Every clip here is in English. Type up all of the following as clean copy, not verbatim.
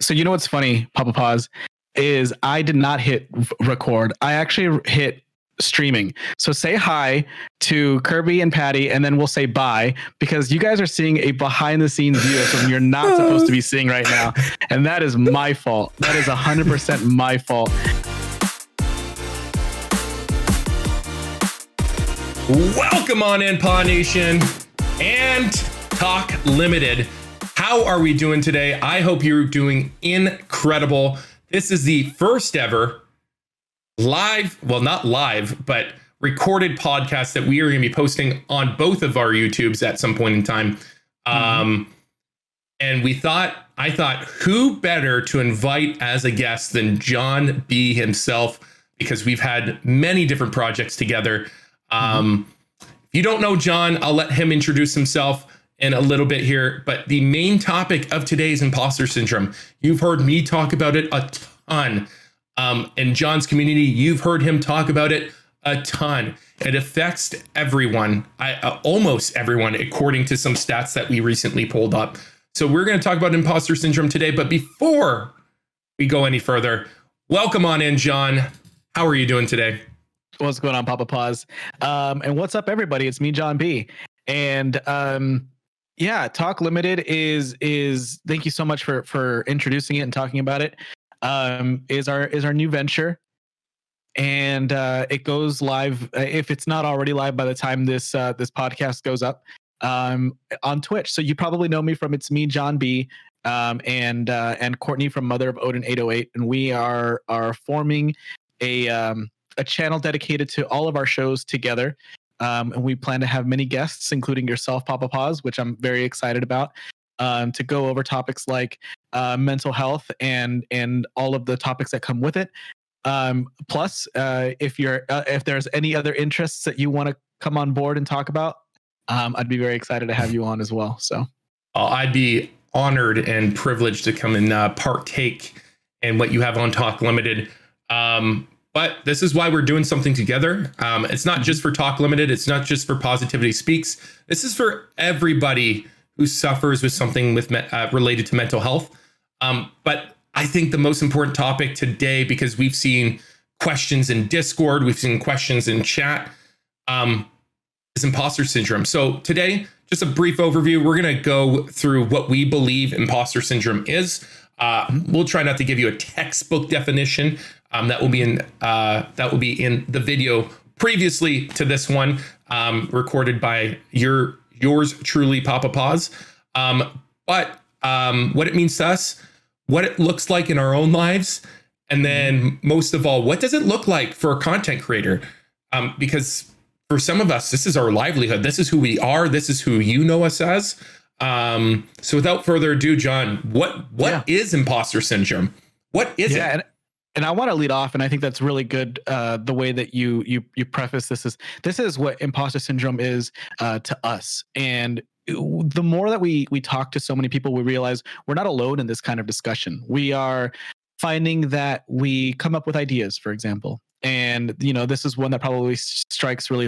So you know what's funny, Paws, is I did not hit record. I actually hit streaming. So say hi to Kirby and Patty, and then we'll say bye, because you guys are seeing a behind the scenes view of something you're not supposed to be seeing right now. And that is my fault. That is 100% my fault. Welcome on in, Pawnation and Talk Limited. How are we doing today? I hope you're doing incredible. This is the first ever live, well, not live, but recorded podcast that we are going to be posting on both of our YouTubes at some point in time. And I thought, who better to invite as a guest than JonB himself, because we've had many different projects together. If you don't know John, I'll let him introduce himself in a little bit here. But the main topic of today is imposter syndrome. You've heard me talk about it a ton. In John's community, you've heard him talk about it a ton. It affects everyone, almost everyone, according to some stats that we recently pulled up. So we're going to talk about imposter syndrome today. But before we go any further, welcome on in, John. How are you doing today? What's going on, Paws? And what's up, everybody? It's me, JonB. And yeah, Talk Limited is thank you so much for introducing it and talking about it. Is our new venture, and it goes live, if it's not already live by the time this podcast goes up, on Twitch. So you probably know me from It's Me, JonB, and Courtney from Mother of Odin 808, and we are forming a channel dedicated to all of our shows together. And we plan to have many guests, including yourself, Paws, which I'm very excited about, to go over topics like mental health and all of the topics that come with it. Plus, if there's any other interests that you want to come on board and talk about, I'd be very excited to have you on as well. So I'd be honored and privileged to come and partake in what you have on Talk Limited. But this is why we're doing something together. It's not just for Talk Limited. It's not just for Positivity Speaks. This is for everybody who suffers with something related to mental health. But I think the most important topic today, because we've seen questions in Discord, we've seen questions in chat, is imposter syndrome. So today, just a brief overview. We're going to go through what we believe imposter syndrome is. We'll try not to give you a textbook definition. That will be in the video previously to this one, recorded by yours truly, pappapaws. But what it means to us, what it looks like in our own lives, and then most of all, what does it look like for a content creator? Because for some of us, this is our livelihood. This is who we are. This is who you know us as. So without further ado, John, what is imposter syndrome? What is it? And I want to lead off, and I think that's really good. The way that you preface this is what imposter syndrome is to us. And the more that we talk to so many people, we realize we're not alone in this kind of discussion. We are finding that we come up with ideas, for example. And this is one that probably strikes really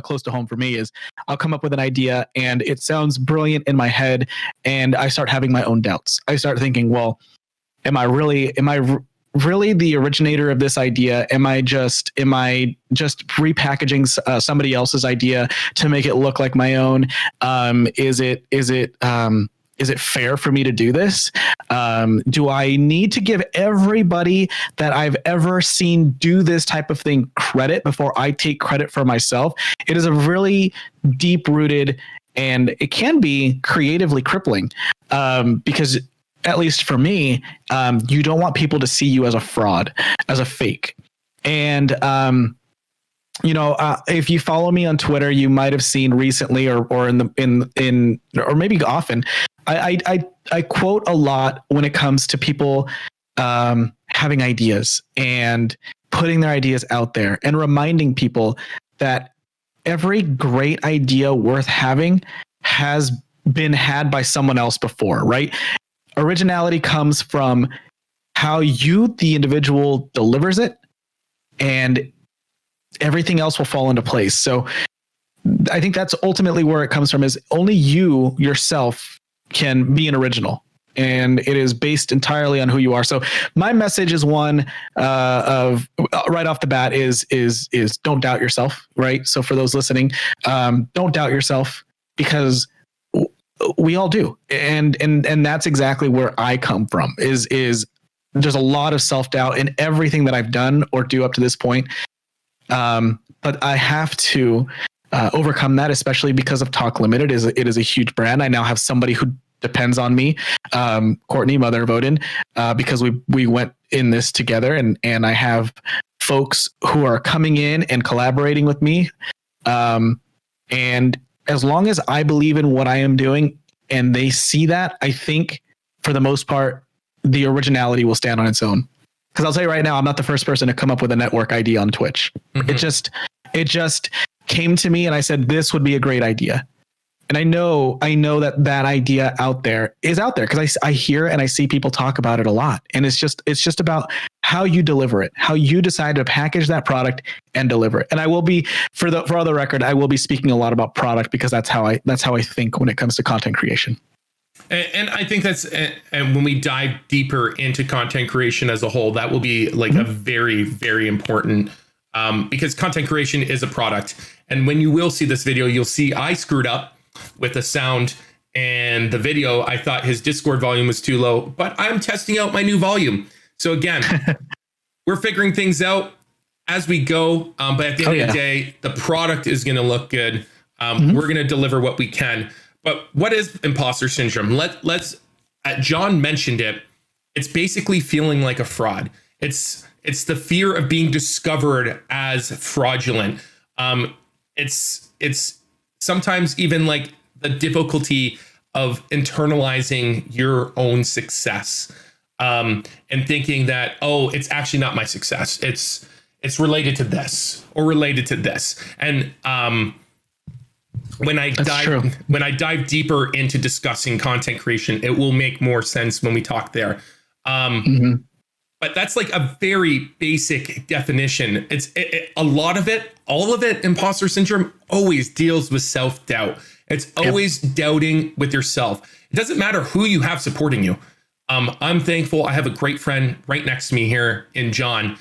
close to home for me. Is I'll come up with an idea and it sounds brilliant in my head, and I start having my own doubts. I start thinking, well, am I really the originator of this idea? Am I just repackaging somebody else's idea to make it look like my own? Is it fair for me to do this? Do I need to give everybody that I've ever seen do this type of thing credit before I take credit for myself? It is a really deep-rooted, and it can be creatively crippling, because at least for me, you don't want people to see you as a fraud, as a fake. And if you follow me on Twitter, you might have seen recently, or maybe often, I quote a lot when it comes to people having ideas and putting their ideas out there, and reminding people that every great idea worth having has been had by someone else before, right? Originality comes from how you, the individual, delivers it, and everything else will fall into place. So I think that's ultimately where it comes from, is only you yourself can be an original. and it is based entirely on who you are. So my message is one of right off the bat is don't doubt yourself, right? So for those listening, don't doubt yourself, because we all do, and that's exactly where I come from. Is there's a lot of self-doubt in everything that I've done or do up to this point, but I have to overcome that, especially because of Talk Limited. It is a huge brand. I now have somebody who depends on me, Courtney, mother of Odin, because we went in this together, and I have folks who are coming in and collaborating with me, and as long as I believe in what I am doing and they see that, I think for the most part, the originality will stand on its own. Because I'll tell you right now, I'm not the first person to come up with a network ID on Twitch. Mm-hmm. It just came to me and I said, this would be a great idea. And I know that idea is out there because I hear and I see people talk about it a lot. And it's just about how you deliver it, how you decide to package that product and deliver it. And I will be, for the record, I will be speaking a lot about product because that's how I think when it comes to content creation. And I think and when we dive deeper into content creation as a whole, that will be like a very, very important, because content creation is a product. And when you will see this video, you'll see I screwed up with the sound and the video. I thought his Discord volume was too low, but I'm testing out my new volume. So again, we're figuring things out as we go. But at the end of the day, the product is going to look good. We're going to deliver what we can. But what is imposter syndrome? Let's John mentioned it. It's basically feeling like a fraud. It's the fear of being discovered as fraudulent. It's sometimes even like the difficulty of internalizing your own success, and thinking that, oh, it's actually not my success. It's related to this or related to this. And when I dive deeper into discussing content creation, it will make more sense when we talk there. But that's like a very basic definition. It's a lot of it, all of it. Imposter syndrome always deals with self-doubt. It's always doubting with yourself. It doesn't matter who you have supporting you. I'm thankful. I have a great friend right next to me here in John,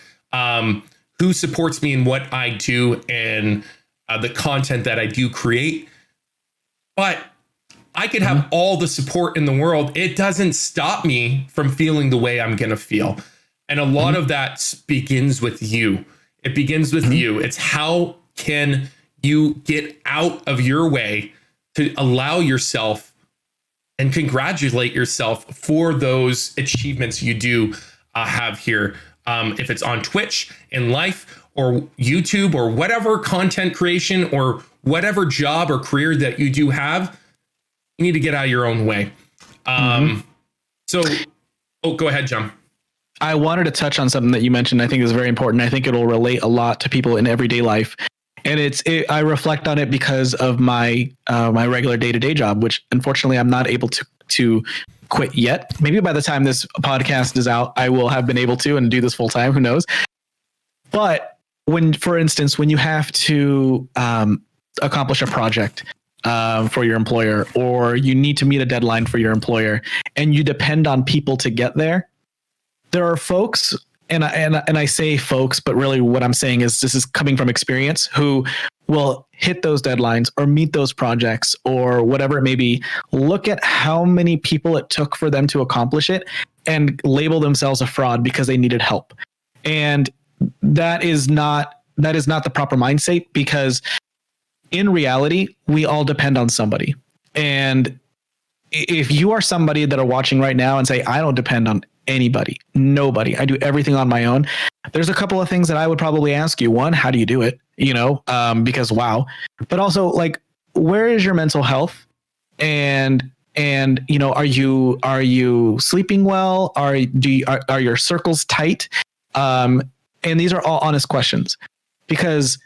who supports me in what I do and the content that I do create. But I could have all the support in the world. It doesn't stop me from feeling the way I'm going to feel. And a lot of that begins with you. It begins with you. It's how can you get out of your way to allow yourself and congratulate yourself for those achievements you do have here. If it's on Twitch, in life, or YouTube, or whatever content creation or whatever job or career that you do have, you need to get out of your own way. So, go ahead, John. I wanted to touch on something that you mentioned. I think is very important. I think it'll relate a lot to people in everyday life. And I reflect on it because of my regular day-to-day job, which unfortunately I'm not able to quit yet. Maybe by the time this podcast is out, I will have been able to and do this full time. Who knows? But for instance, when you have to accomplish a project for your employer, or you need to meet a deadline for your employer, and you depend on people to get there, there are folks, and I say folks, but really what I'm saying is this is coming from experience, who will hit those deadlines or meet those projects or whatever it may be, look at how many people it took for them to accomplish it and label themselves a fraud because they needed help. And that is not the proper mindset, because in reality, we all depend on somebody. And if you are somebody that are watching right now and say, I don't depend on anybody, nobody, I do everything on my own, there's a couple of things that I would probably ask you. One, how do you do it? Because wow. But also, like, where is your mental health? And are you sleeping well? Are your circles tight? And these are all honest questions, because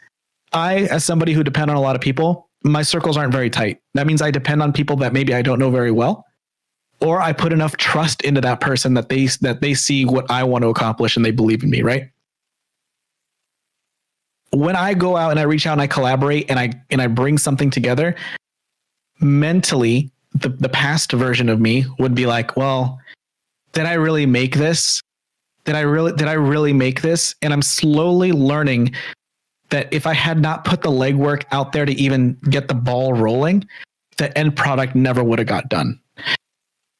I, as somebody who depend on a lot of people, my circles aren't very tight. That means I depend on people that maybe I don't know very well, or I put enough trust into that person that they see what I want to accomplish and they believe in me, right? When I go out and I reach out and I collaborate and I bring something together, mentally, the past version of me would be like, well, did I really make this? Did I really make this? And I'm slowly learning that if I had not put the legwork out there to even get the ball rolling, the end product never would have got done.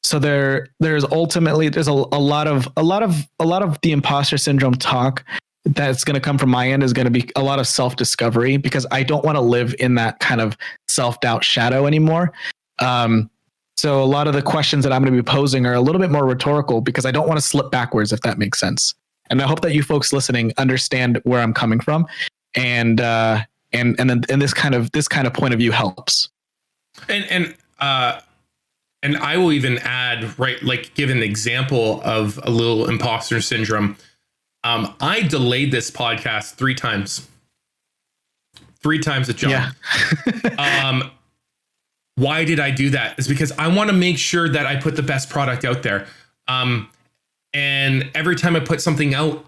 So there's ultimately a lot of the imposter syndrome talk that's going to come from my end is going to be a lot of self-discovery, because I don't want to live in that kind of self-doubt shadow anymore. So a lot of the questions that I'm going to be posing are a little bit more rhetorical, because I don't want to slip backwards, if that makes sense. And I hope that you folks listening understand where I'm coming from, and this kind of point of view helps. And I will even add, right, like give an example of a little imposter syndrome. I delayed this podcast 3 times. 3 times at John. Yeah. Why did I do that? It's because I want to make sure that I put the best product out there. And every time I put something out,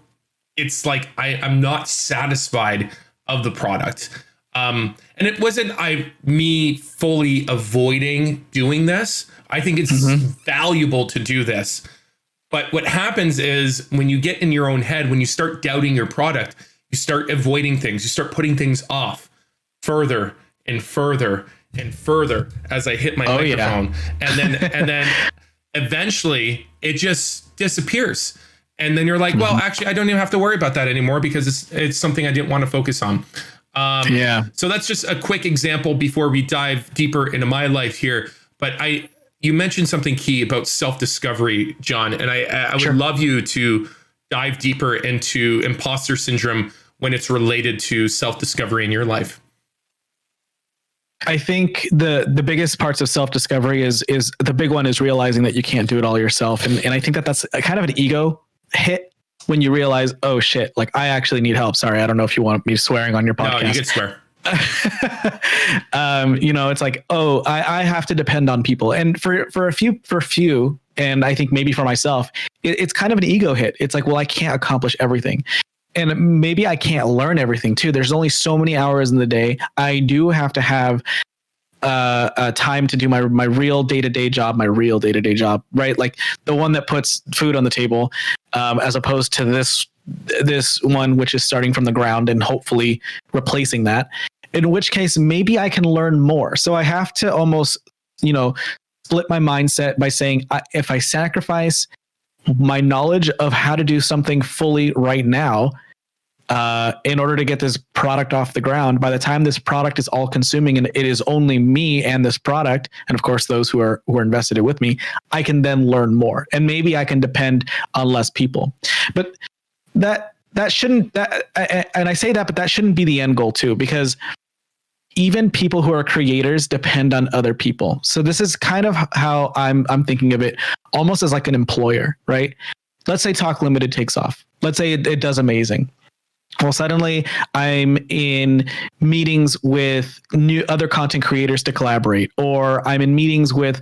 it's like I'm not satisfied of the product. And it wasn't me fully avoiding doing this. I think it's valuable to do this. But what happens is when you get in your own head, when you start doubting your product, you start avoiding things. You start putting things off further and further and further as I hit my microphone. Yeah. And then eventually it just disappears. And then you're like, well, actually, I don't even have to worry about that anymore, because it's something I didn't want to focus on. So that's just a quick example before we dive deeper into my life here. But you mentioned something key about self-discovery, John, and I would love you to dive deeper into imposter syndrome when it's related to self-discovery in your life. I think the biggest parts of self-discovery is the big one is realizing that you can't do it all yourself. And I think that's a kind of an ego hit when you realize, oh shit, like I actually need help. Sorry, I don't know if you want me swearing on your podcast. No, you can swear. It's like, oh, I have to depend on people. And for a few, and I think maybe for myself, it's kind of an ego hit. It's like, well, I can't accomplish everything. And maybe I can't learn everything too. There's only so many hours in the day. I do have to have time to do my real day-to-day job, right? Like the one that puts food on the table, as opposed to this one, which is starting from the ground and hopefully replacing that. In which case, maybe I can learn more. So I have to almost, split my mindset by saying, if I sacrifice my knowledge of how to do something fully right now, in order to get this product off the ground, by the time this product is all consuming and it is only me and this product, and of course those who are invested with me, I can then learn more, and maybe I can depend on less people. But that shouldn't, and I say that, but that shouldn't be the end goal too, because even people who are creators depend on other people. So this is kind of how I'm thinking of it, almost as like an employer, right? Let's say Talk Limited takes off. Let's say it does amazing. Well, suddenly I'm in meetings with other content creators to collaborate, or I'm in meetings with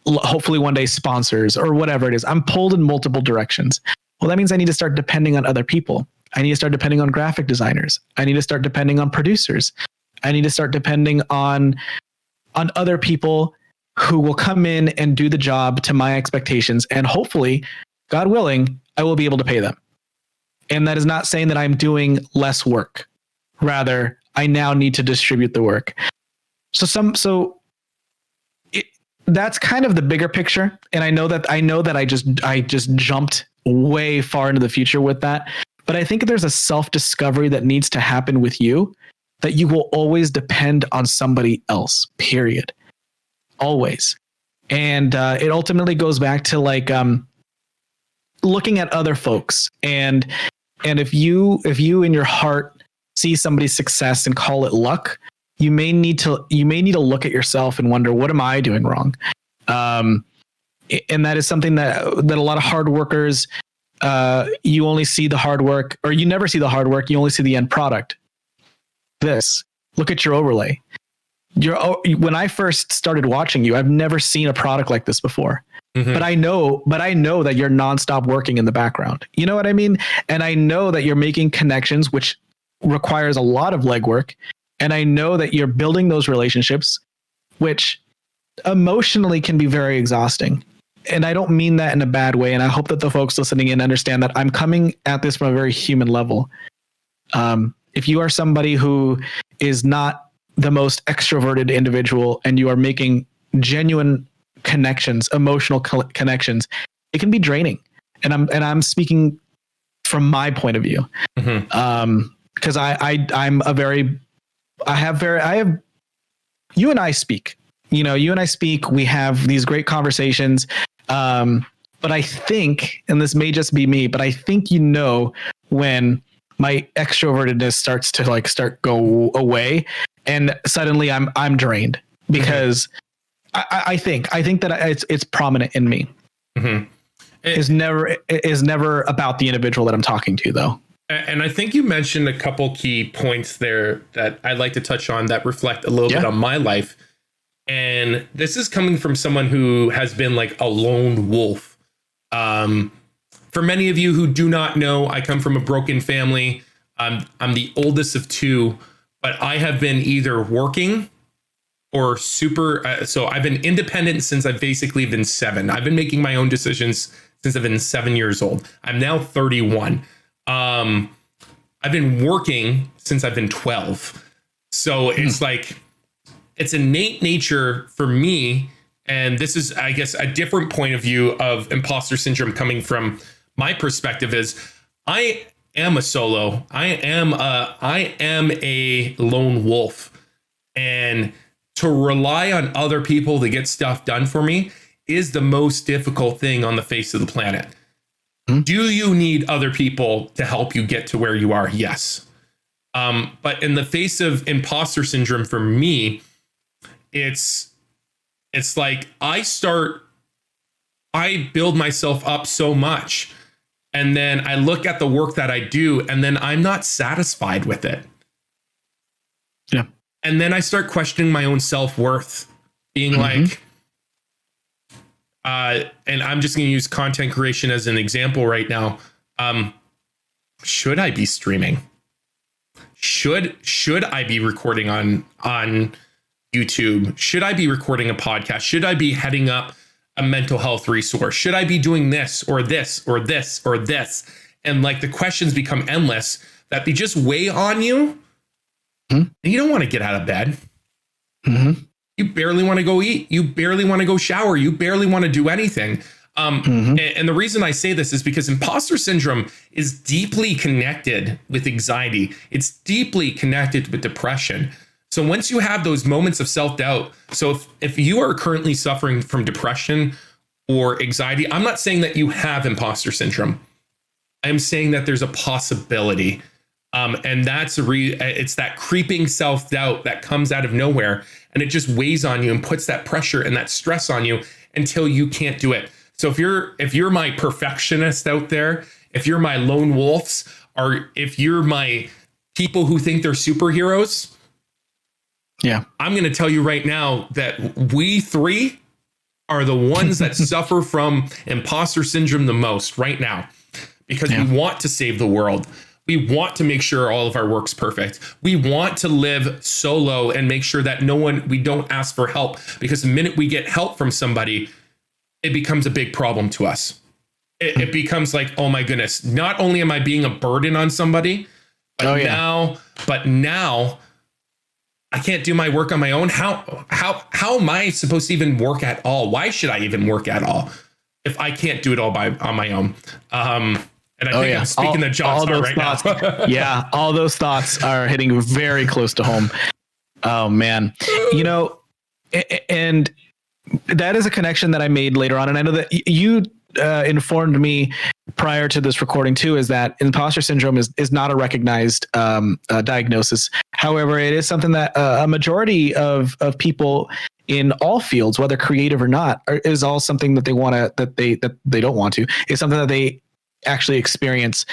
hopefully one day sponsors or whatever it is. I'm pulled in multiple directions. Well, that means I need to start depending on other people. I need to start depending on graphic designers. I need to start depending on producers. I need to start depending on other people who will come in and do the job to my expectations. And hopefully, God willing, I will be able to pay them. And that is not saying that I'm doing less work. Rather, I now need to distribute the work. That's kind of the bigger picture. And I know that I just jumped way far into the future with that. But I think there's a self-discovery that needs to happen with you, that you will always depend on somebody else, period. Always. And it ultimately goes back to like looking at other folks. And if you in your heart see somebody's success and call it luck, you may need to look at yourself and wonder, what am I doing wrong? And that is something that a lot of hard workers, you only see the hard work, or you never see the hard work. You only see the end product. Look at your overlay. When I first started watching you, I've never seen a product like this before. Mm-hmm. But I know that you're nonstop working in the background. You know what I mean? And I know that you're making connections, which requires a lot of legwork. And I know that you're building those relationships, which emotionally can be very exhausting. And I don't mean that in a bad way. And I hope that the folks listening in understand that I'm coming at this from a very human level. If you are somebody who is not the most extroverted individual and you are making genuine connections, emotional connections, it can be draining. And I'm speaking from my point of view. Because you and I speak, we have these great conversations. But I think, and this may just be me, but I think, when my extrovertedness starts to go away and suddenly I'm drained because I think that it's prominent in me. Is never about the individual that I'm talking to, though. And I think you mentioned a couple key points there that I'd like to touch on that reflect a little bit on my life. And this is coming from someone who has been like a lone wolf. For many of you who do not know, I come from a broken family. I'm the oldest of two, but I have been either working or so I've been independent since I've basically been 7. I've been making my own decisions since I've been 7 years old. I'm now 31. I've been working since I've been 12. So it's like, it's innate nature for me. And this is, I guess, a different point of view of imposter syndrome coming from my perspective is I am a solo. I am a lone wolf. And to rely on other people to get stuff done for me is the most difficult thing on the face of the planet. Do you need other people to help you get to where you are? Yes. But in the face of imposter syndrome for me, it's like I build myself up so much, and then I look at the work that I do, and then I'm not satisfied with it. Yeah. And then I start questioning my own self-worth, being like, and I'm just going to use content creation as an example right now. Should I be streaming? Should I be recording on YouTube? Should I be recording a podcast? Should I be heading up a mental health resource? Should I be doing this or this or this or this? And like the questions become endless that they just weigh on you. And you don't want to get out of bed. You barely want to go eat. You barely want to go shower. You barely want to do anything. And the reason I say this is because imposter syndrome is deeply connected with anxiety. It's deeply connected with depression. So once you have those moments of self-doubt, so if you are currently suffering from depression or anxiety, I'm not saying that you have imposter syndrome. I'm saying that there's a possibility. And that's it's that creeping self-doubt that comes out of nowhere, and it just weighs on you and puts that pressure and that stress on you until you can't do it. So if you're my perfectionist out there, if you're my lone wolves, or if you're my people who think they're superheroes, I'm going to tell you right now that we three are the ones that suffer from imposter syndrome the most right now, because we want to save the world. We want to make sure all of our work's perfect. We want to live solo and make sure that we don't ask for help, because the minute we get help from somebody, it becomes a big problem to us. It becomes like, oh my goodness, not only am I being a burden on somebody, but now I can't do my work on my own. How am I supposed to even work at all? Why should I even work at all if I can't do it all on my own? And I think I'm speaking to John's heart right now. Yeah, all those thoughts are hitting very close to home. Oh man, and that is a connection that I made later on, and I know that you informed me prior to this recording too, is that imposter syndrome is not a recognized diagnosis. However, it is something that a majority of people in all fields, whether creative or not, is all something that they don't want to. It's something that they actually experience.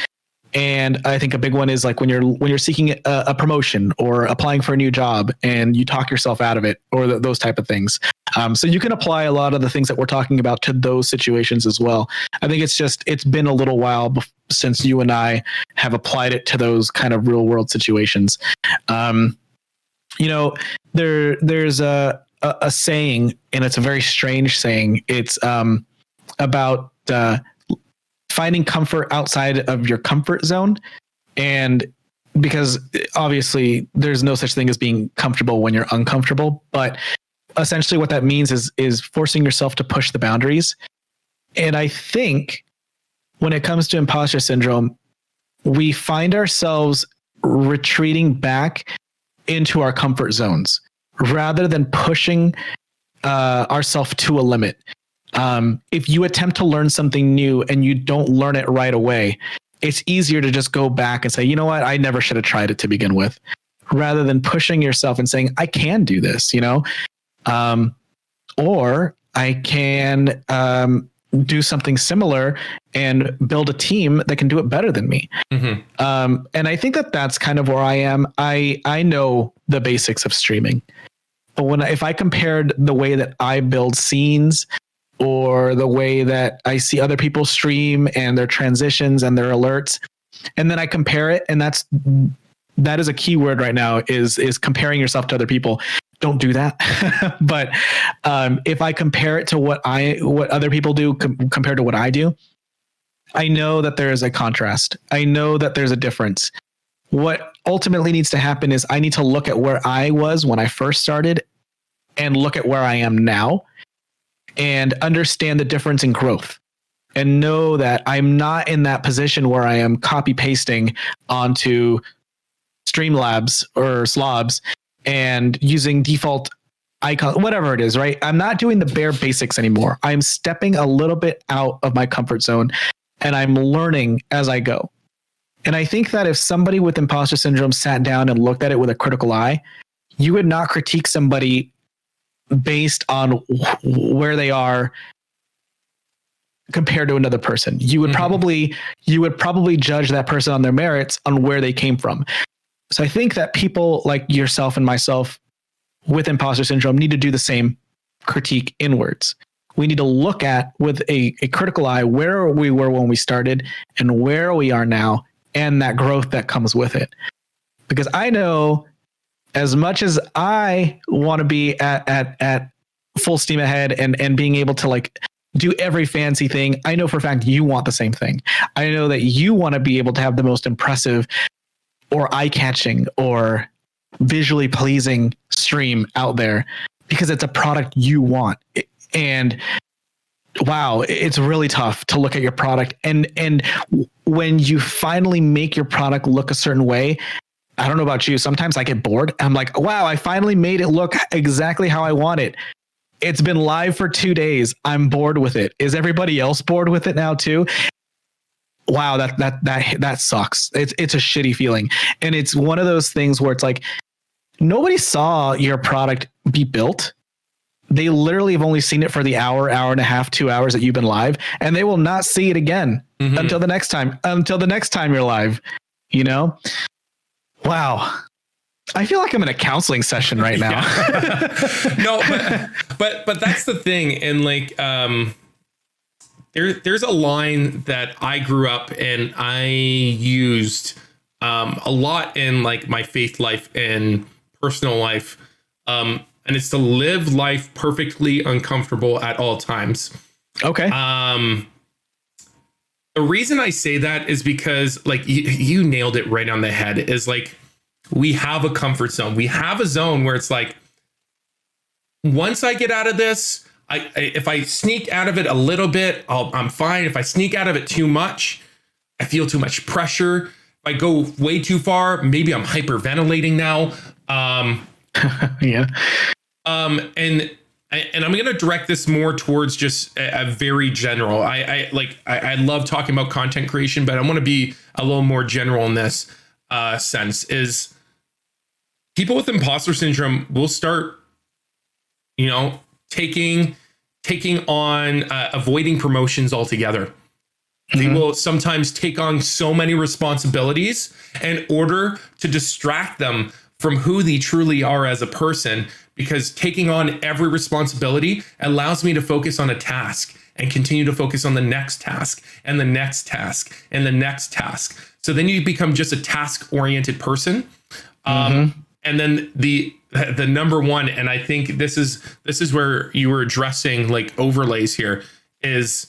And I think a big one is like when you're seeking a promotion or applying for a new job and you talk yourself out of it, or those type of things. So you can apply a lot of the things that we're talking about to those situations as well. I think it's been a little while since you and I have applied it to those kind of real world situations. There's a saying, and it's a very strange saying. It's about finding comfort outside of your comfort zone. And because obviously there's no such thing as being comfortable when you're uncomfortable, but essentially what that means is forcing yourself to push the boundaries. And I think when it comes to imposter syndrome, we find ourselves retreating back into our comfort zones rather than pushing ourselves to a limit. If you attempt to learn something new and you don't learn it right away, it's easier to just go back and say, you know what, I never should have tried it to begin with, rather than pushing yourself and saying, I can do this, or I can do something similar and build a team that can do it better than me. Mm-hmm. And I think that's kind of where I am. I know the basics of streaming, but if I compared the way that I build scenes or the way that I see other people stream and their transitions and their alerts, and then I compare it, and that is a key word right now, is comparing yourself to other people. Don't do that. But if I compare it to what other people do compared to what I do, I know that there is a contrast. I know that there's a difference. What ultimately needs to happen is I need to look at where I was when I first started and look at where I am now and understand the difference in growth, and know that I'm not in that position where I am copy pasting onto Streamlabs or Slobs and using default icon, whatever it is, right? I'm not doing the bare basics anymore. I'm stepping a little bit out of my comfort zone and I'm learning as I go. And I think that if somebody with imposter syndrome sat down and looked at it with a critical eye, you would not critique somebody based on where they are compared to another person. You would probably judge that person on their merits on where they came from. So I think that people like yourself and myself with imposter syndrome need to do the same critique inwards. We need to look at with a critical eye where we were when we started and where we are now, and that growth that comes with it. Because I know, as much as I want to be at full steam ahead and being able to like do every fancy thing, I know for a fact you want the same thing. I know that you want to be able to have the most impressive or eye-catching or visually pleasing stream out there because it's a product you want. And wow, it's really tough to look at your product. And when you finally make your product look a certain way, I don't know about you, sometimes I get bored. I'm like, wow, I finally made it look exactly how I want it. It's been live for 2 days. I'm bored with it. Is everybody else bored with it now too? Wow, that sucks. It's a shitty feeling. And it's one of those things where it's like, nobody saw your product be built. They literally have only seen it for the hour and a half, 2 hours that you've been live, and they will not see it again until the next time you're live, Wow. I feel like I'm in a counseling session right now. No, but that's the thing. And like, there's a line that I grew up and I used a lot in like my faith life and personal life. And it's to live life perfectly uncomfortable at all times. Okay. The reason I say that is because like you nailed it right on the head, is like, we have a comfort zone. We have a zone where it's like, once I get out of this, if I sneak out of it a little bit, I'm fine. If I sneak out of it too much, I feel too much pressure. If I go way too far, maybe I'm hyperventilating now. Yeah. And I'm going to direct this more towards just a very general. I love talking about content creation, but I want to be a little more general in this sense. Is people with imposter syndrome will start, taking on avoiding promotions altogether. They will sometimes take on so many responsibilities in order to distract them from who they truly are as a person, because taking on every responsibility allows me to focus on a task and continue to focus on the next task and the next task and the next task. So then you become just a task-oriented person. And then the the number one, and I think this is where you were addressing like overlays here, is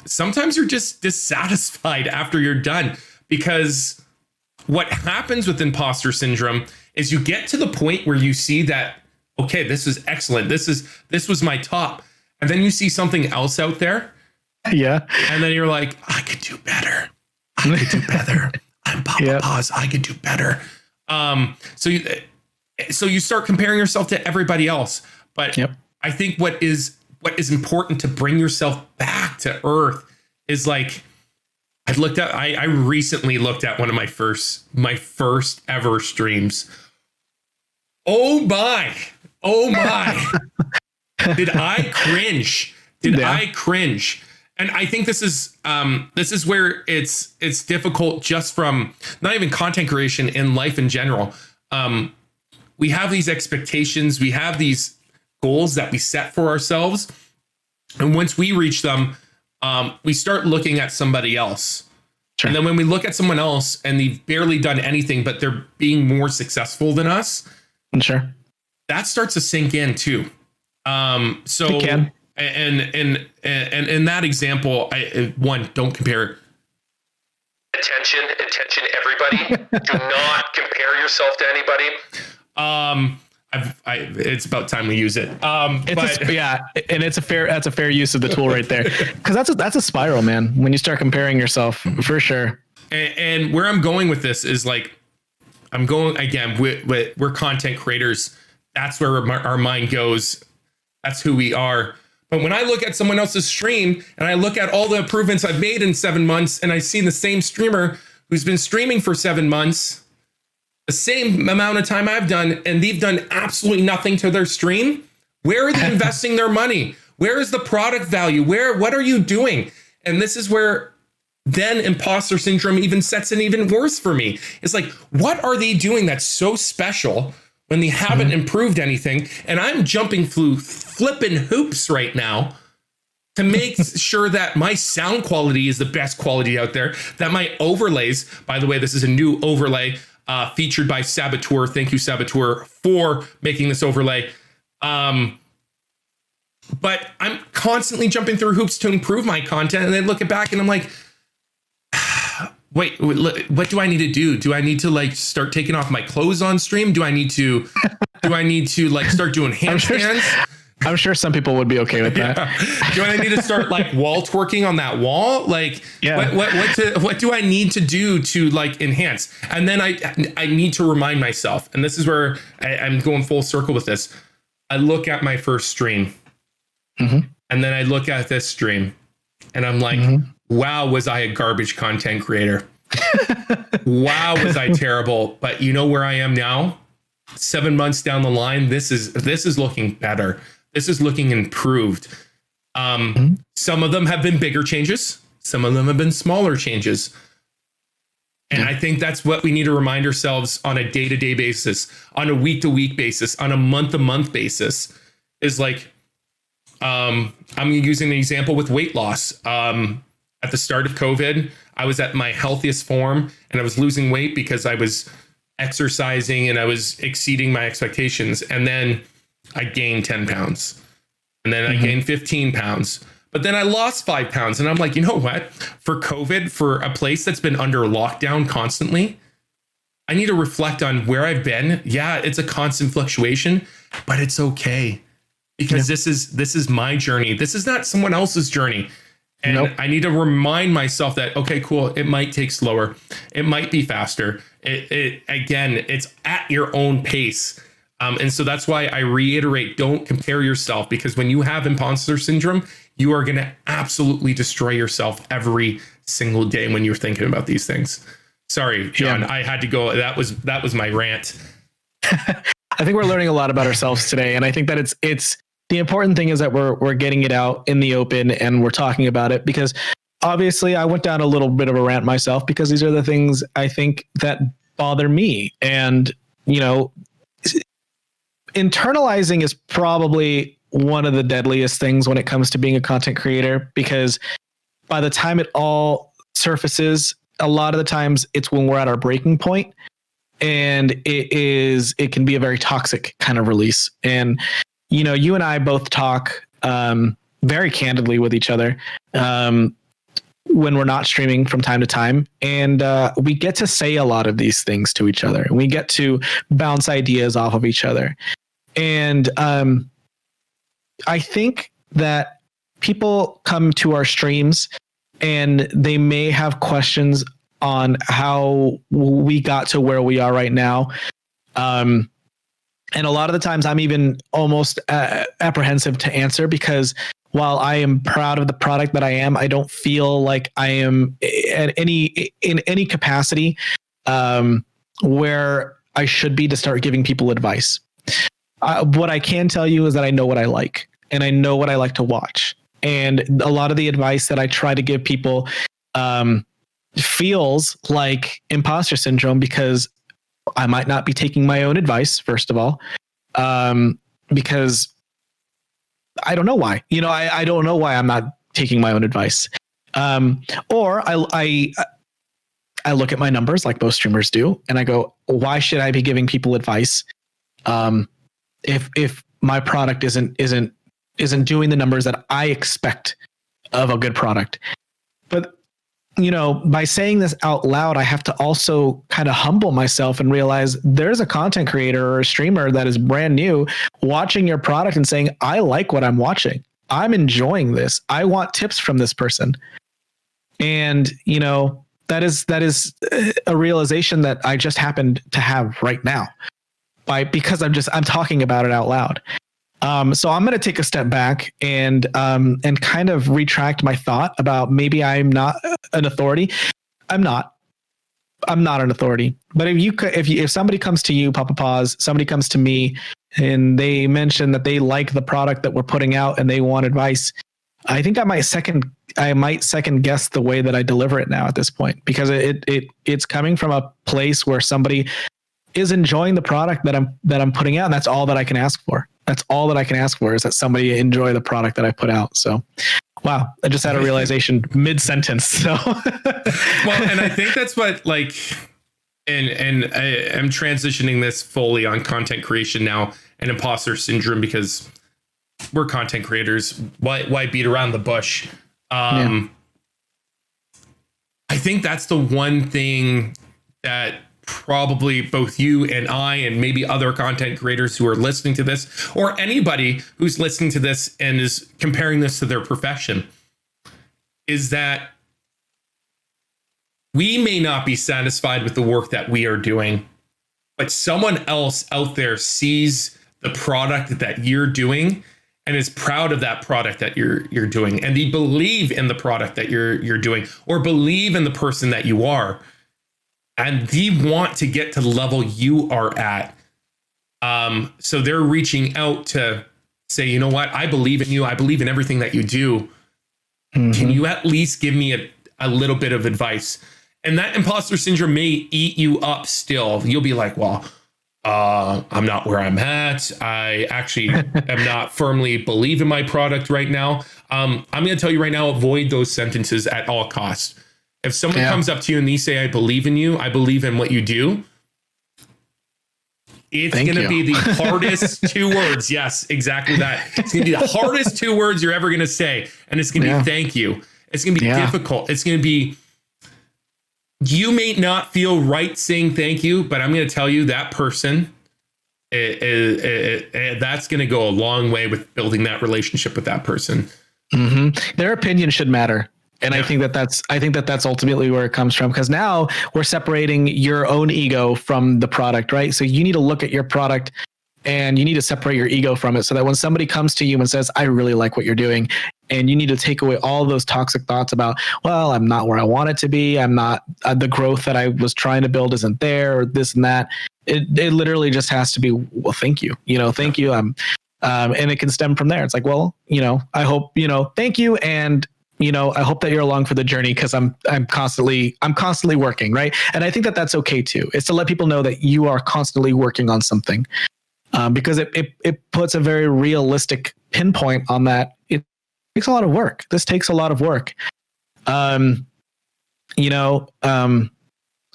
sometimes you're just dissatisfied after you're done, because what happens with imposter syndrome is you get to the point where you see that, okay, this is excellent. This was my top. And then you see something else out there. Yeah. And then you're like, I could do better. I could do better. I'm pappapaws. I could do better. So you start comparing yourself to everybody else. But I think what is important to bring yourself back to earth is like, I recently looked at one of my first ever streams. Oh my. Did I cringe? I cringe? And I think this is where it's difficult, just from not even content creation, in life in general. We have these expectations, we have these goals that we set for ourselves. And once we reach them, we start looking at somebody else. Sure. And then when we look at someone else and they've barely done anything, but they're being more successful than us, sure, that starts to sink in too. So it can. And in that example, don't compare. Attention, everybody. Do not compare yourself to anybody. It's about time we use it. And that's a fair use of the tool right there, because that's a spiral, man. When you start comparing yourself, for sure. And where I'm going with this is like, I'm going again. We're content creators. That's where our mind goes. That's who we are. But when I look at someone else's stream and I look at all the improvements I've made in 7 months, and I see the same streamer who's been streaming for 7 months, the same amount of time I've done, and they've done absolutely nothing to their stream, where are they investing their money? Where is the product value? What are you doing? And this is where then imposter syndrome even sets in even worse for me. It's like, what are they doing that's so special when they haven't improved anything? And I'm jumping through flipping hoops right now to make sure that my sound quality is the best quality out there, that my overlays, by the way, this is a new overlay featured by Saboteur. Thank you, Saboteur, for making this overlay. But I'm constantly jumping through hoops to improve my content, and then looking back and I'm like, wait, what do I need to do? Do I need to like start taking off my clothes on stream? Do I need to like start doing handstands? I'm sure some people would be okay with that. Do I need to start like wall twerking on that wall? Like, what do I need to do to like enhance? And then I need to remind myself, and this is where I'm going full circle with this. I look at my first stream, and then I look at this stream, and I'm like, wow, was I a garbage content creator? Wow, was I terrible? But you know where I am now? 7 months down the line, this is looking better. This is looking improved. Some of them have been bigger changes. Some of them have been smaller changes. And I think that's what we need to remind ourselves on a day-to-day basis, on a week-to-week basis, on a month-to-month basis, is like, I'm using an example with weight loss. At the start of COVID, I was at my healthiest form, and I was losing weight because I was exercising and I was exceeding my expectations. And then I gained 10 pounds, and then I gained 15 pounds, but then I lost 5 pounds. And I'm like, you know what? For COVID, for a place that's been under lockdown constantly, I need to reflect on where I've been. Yeah, it's a constant fluctuation, but it's okay, because this is my journey. This is not someone else's journey. And I need to remind myself that, okay, cool, it might take slower. It might be faster. Again, it's at your own pace. And so that's why I reiterate, don't compare yourself, because when you have imposter syndrome, you are going to absolutely destroy yourself every single day when you're thinking about these things. Sorry, John, I had to go. That was my rant. I think we're learning a lot about ourselves today. And I think that it's the important thing is that we're getting it out in the open and we're talking about it, because obviously I went down a little bit of a rant myself, because these are the things I think that bother me. And, you know, internalizing is probably one of the deadliest things when it comes to being a content creator, because by the time it all surfaces, a lot of the times it's when we're at our breaking point. and it can be a very toxic kind of release. And you and I both talk very candidly with each other when we're not streaming from time to time, and we get to say a lot of these things to each other, and we get to bounce ideas off of each other. And I think that people come to our streams and they may have questions on how we got to where we are right now. And a lot of the times I'm even almost apprehensive to answer, because while I am proud of the product that I am, I don't feel like I am in any capacity where I should be to start giving people advice. What I can tell you is that I know what I like, and I know what I like to watch. And a lot of the advice that I try to give people feels like imposter syndrome, because I might not be taking my own advice, first of all, because I don't know why. I don't know why I'm not taking my own advice. Or I look at my numbers like most streamers do, and I go, why should I be giving people advice if my product isn't doing the numbers that I expect of a good product? But by saying this out loud, I have to also kind of humble myself and realize there's a content creator or a streamer that is brand new watching your product and saying, I like what I'm watching. I'm enjoying this. I want tips from this person. And, that is a realization that I just happened to have right now because I'm talking about it out loud. So I'm going to take a step back and kind of retract my thought about maybe I'm not an authority. I'm not an authority. But if somebody comes to you, pappapaws, somebody comes to me and they mention that they like the product that we're putting out and they want advice, I think I might second guess the way that I deliver it now at this point, because it's coming from a place where somebody is enjoying the product that I'm putting out, and that's all that I can ask for. That's all that I can ask for, is that somebody enjoy the product that I put out. So, wow, I just had a realization mid-sentence. So, well, and I think that's what and I am transitioning this fully on content creation now and imposter syndrome, because we're content creators. Why beat around the bush? I think that's the one thing that probably both you and I and maybe other content creators who are listening to this, or anybody who's listening to this and is comparing this to their profession, is that we may not be satisfied with the work that we are doing, but someone else out there sees the product that you're doing and is proud of that product that you're doing, and they believe in the product that you're doing, or believe in the person that you are, and they want to get to the level you are at. So they're reaching out to say, you know what, I believe in you. I believe in everything that you do. Mm-hmm. Can you at least give me a little bit of advice? And that imposter syndrome may eat you up still. You'll be like, well, I'm not where I'm at. I actually am not firmly believe in my product right now. I'm going to tell you right now, avoid those sentences at all costs. If someone comes up to you and they say, I believe in you, I believe in what you do, it's going to be the hardest 2 words. Yes, exactly that. It's going to be the hardest 2 words you're ever going to say. And it's going to be thank you. It's going to be difficult. It's going to be, you may not feel right saying thank you, but I'm going to tell you that person, that's going to go a long way with building that relationship with that person. Mm-hmm. Their opinion should matter. And I think that's ultimately where it comes from, because now we're separating your own ego from the product, right? So you need to look at your product and you need to separate your ego from it, so that when somebody comes to you and says, I really like what you're doing, and you need to take away all those toxic thoughts about, well, I'm not where I want it to be. I'm not, the growth that I was trying to build isn't there, or this and that. It literally just has to be, well, thank you. Thank you. And it can stem from there. It's like, well, I hope, thank you. And, I hope that you're along for the journey, because I'm constantly working. Right. And I think that that's okay too. It's to let people know that you are constantly working on something, because it puts a very realistic pinpoint on that. It takes a lot of work. This takes a lot of work.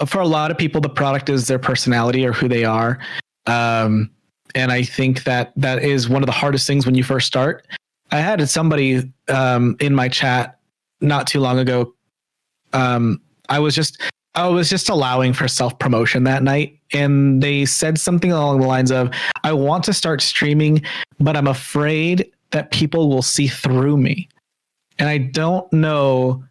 for a lot of people, the product is their personality or who they are. And I think that is one of the hardest things when you first start. I had somebody in my chat not too long ago. I was just allowing for self-promotion that night, and they said something along the lines of, I want to start streaming, but I'm afraid that people will see through me. And I don't know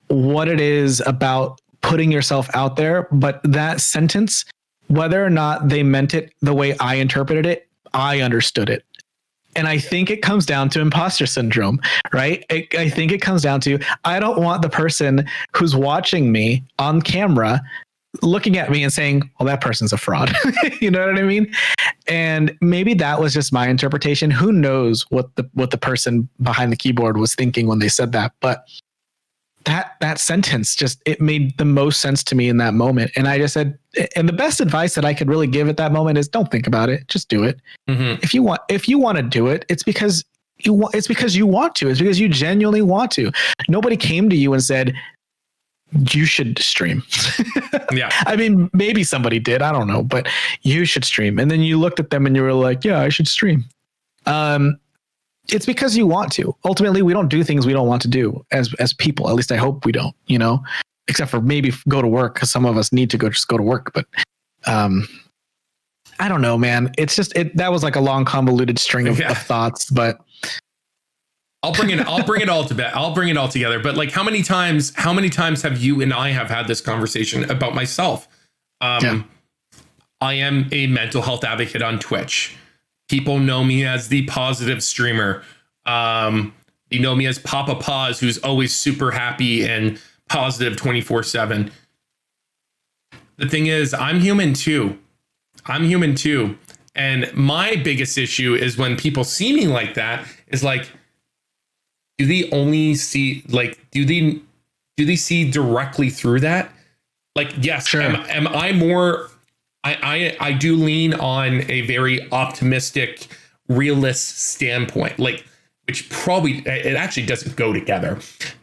what it is about putting yourself out there, but that sentence, whether or not they meant it the way I interpreted it, I understood it. And I think it comes down to imposter syndrome, right? I think it comes down to, I don't want the person who's watching me on camera looking at me and saying, well, that person's a fraud. You know what I mean? And maybe that was just my interpretation. Who knows what the person behind the keyboard was thinking when they said that? But that sentence it made the most sense to me in that moment. And I just said, and the best advice that I could really give at that moment is, don't think about it, just do it. Mm-hmm. If you want to do it, it's because you want to. It's because you genuinely want to. Nobody came to you and said you should stream. Yeah. I mean, maybe somebody did, I don't know, but you should stream. And then you looked at them and you were like, yeah, I should stream. It's because you want to. Ultimately, we don't do things we don't want to do as people. At least I hope we don't, except for maybe go to work, because some of us need to go to work. But I don't know, man. It's just that was like a long convoluted string of thoughts, but I'll bring it all to bed. I'll bring it all together. But like, how many times have you and I have had this conversation about myself? I am a mental health advocate on Twitch. People know me as the positive streamer. You know me as pappapaws, who's always super happy and positive 24/7. The thing is, I'm human too. And my biggest issue is when people see me like that, is like, do they only see, like, do they see directly through that? Like, yes, sure. Am I more, I do lean on a very optimistic, realist standpoint, like, which probably, it actually doesn't go together,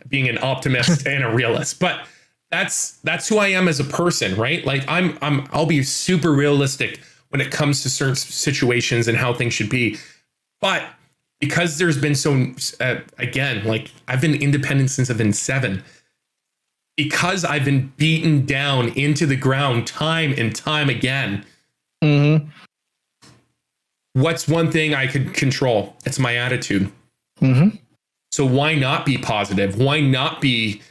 being an optimist and a realist, but that's who I am as a person, right? Like I'll be super realistic when it comes to certain situations and how things should be. But because there's been again, like, I've been independent since I've been 7, because I've been beaten down into the ground time and time again. Mm-hmm. What's one thing I could control? It's my attitude. Mm-hmm. So why not be positive? Why not be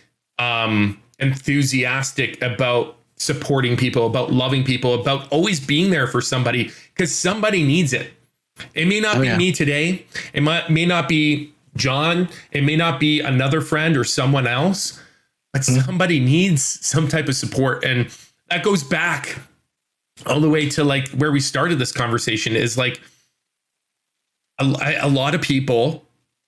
enthusiastic about supporting people, about loving people, about always being there for somebody? Because somebody needs it. It may not be me today. It may not be John. It may not be another friend or someone else, but somebody needs some type of support. And that goes back all the way to like where we started this conversation, is like a lot of people,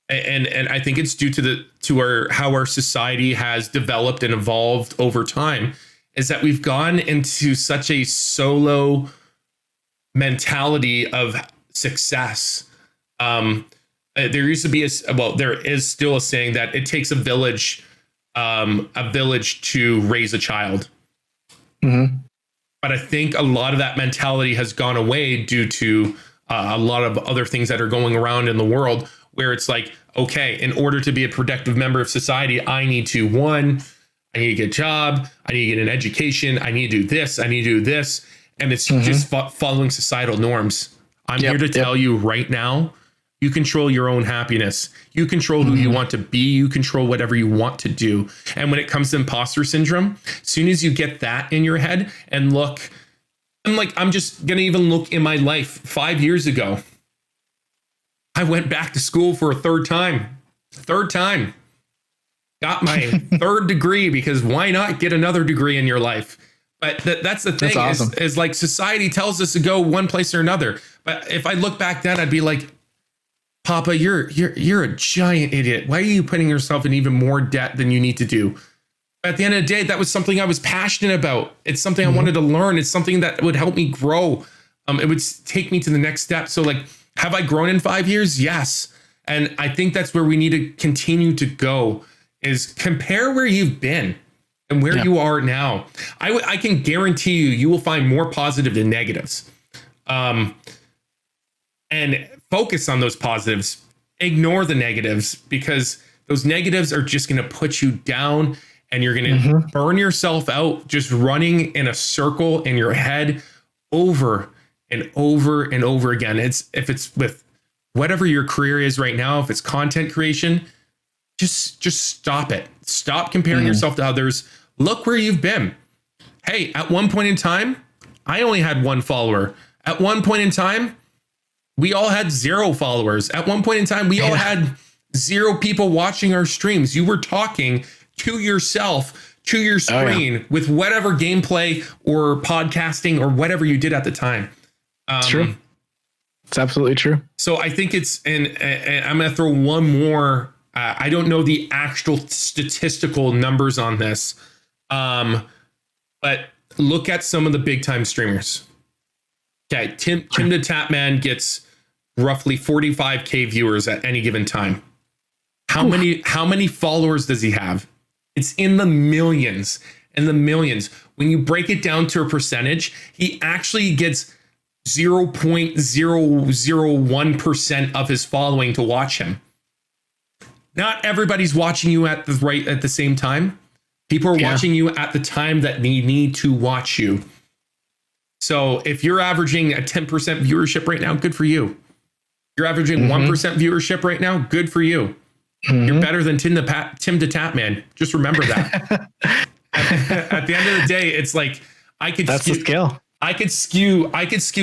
and I think it's due to how our society has developed and evolved over time, is that we've gone into such a solo mentality of success. There used to be there is still a saying that it takes a village to raise a child. Mm-hmm. But I think a lot of that mentality has gone away due to a lot of other things that are going around in the world, where it's like, okay, in order to be a productive member of society, I need to get a job, I need to get an education, I need to do this, I need to do this. And it's just following societal norms. I'm here to tell you right now, you control your own happiness. You control who you want to be. You control whatever you want to do. And when it comes to imposter syndrome, as soon as you get that in your head and look, I'm just going to even look in my life 5 years ago. I went back to school for a third time. Got my third degree, because why not get another degree in your life? But that's the thing. That's awesome. is like, society tells us to go one place or another. But if I look back then, I'd be like, Papa, you're a giant idiot. Why are you putting yourself in even more debt than you need to do? At the end of the day, that was something I was passionate about. It's something I wanted to learn. It's something that would help me grow. It would take me to the next step. So like, have I grown in 5 years? Yes. And I think that's where we need to continue to go, is compare where you've been and where you are now, I can guarantee you will find more positive than negatives. And focus on those positives. Ignore the negatives, because those negatives are just going to put you down, and you're going to burn yourself out just running in a circle in your head over and over and over again. If it's with whatever your career is right now, if it's content creation, just stop it. Stop comparing yourself to others. Look where you've been. Hey, at one point in time, I only had 1 follower. At one point in time, we all had 0 followers. At one point in time, we all had 0 people watching our streams. You were talking to yourself, to your screen, with whatever gameplay or podcasting or whatever you did at the time. It's true. It's absolutely true. So I think it's, and I'm going to throw one more. I don't know the actual statistical numbers on this, but look at some of the big time streamers. Okay, Tim the Tapman gets roughly 45K viewers at any given time. How many followers does he have? It's in the millions. When you break it down to a percentage, he actually gets 0.001% of his following to watch him. Not everybody's watching you at the same time. People are watching you at the time that they need to watch you. So if you're averaging a 10% viewership right now, good for you. You're averaging 1% viewership right now, good for you. You're better than Tim the Tapman. Just remember that. At the end of the day, it's like that's the scale. I could skew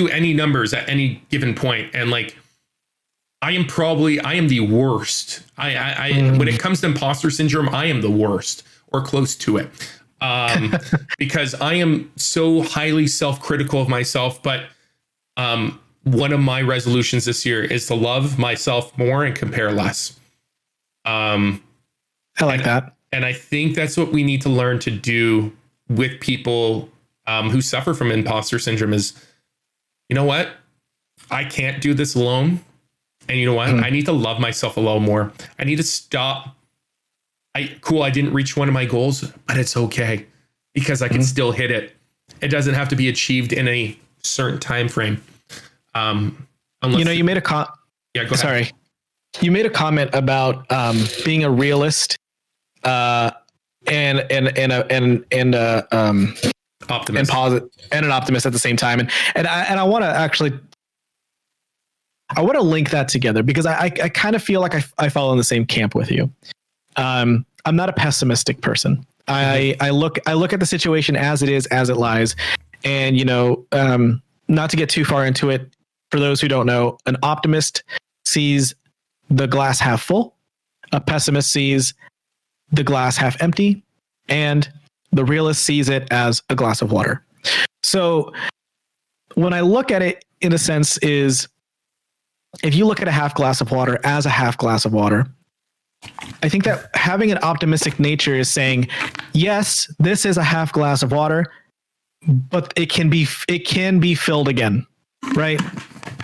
any numbers at any given point, and like I am the worst. When it comes to imposter syndrome, I am the worst or close to it. Because I am so highly self-critical of myself. But one of my resolutions this year is to love myself more and compare less. I like that. And I think that's what we need to learn to do with people who suffer from imposter syndrome is, you know what? I can't do this alone. And you know what? I need to love myself a little more. I need to stop. I didn't reach one of my goals, but it's okay because I can still hit it. It doesn't have to be achieved in a certain time frame. You made a go ahead. Sorry. You made a comment about being a realist and optimist and positive and an optimist at the same time. And I want to link that together because I kind of feel like I fall in the same camp with you. I'm not a pessimistic person. I look at the situation as it is, as it lies, and not to get too far into it. For those who don't know, an optimist sees the glass half full, a pessimist sees the glass half empty, and the realist sees it as a glass of water. So when I look at it in a sense is, if you look at a half glass of water as a half glass of water, I think that having an optimistic nature is saying, yes, this is a half glass of water, but it can be filled again, right?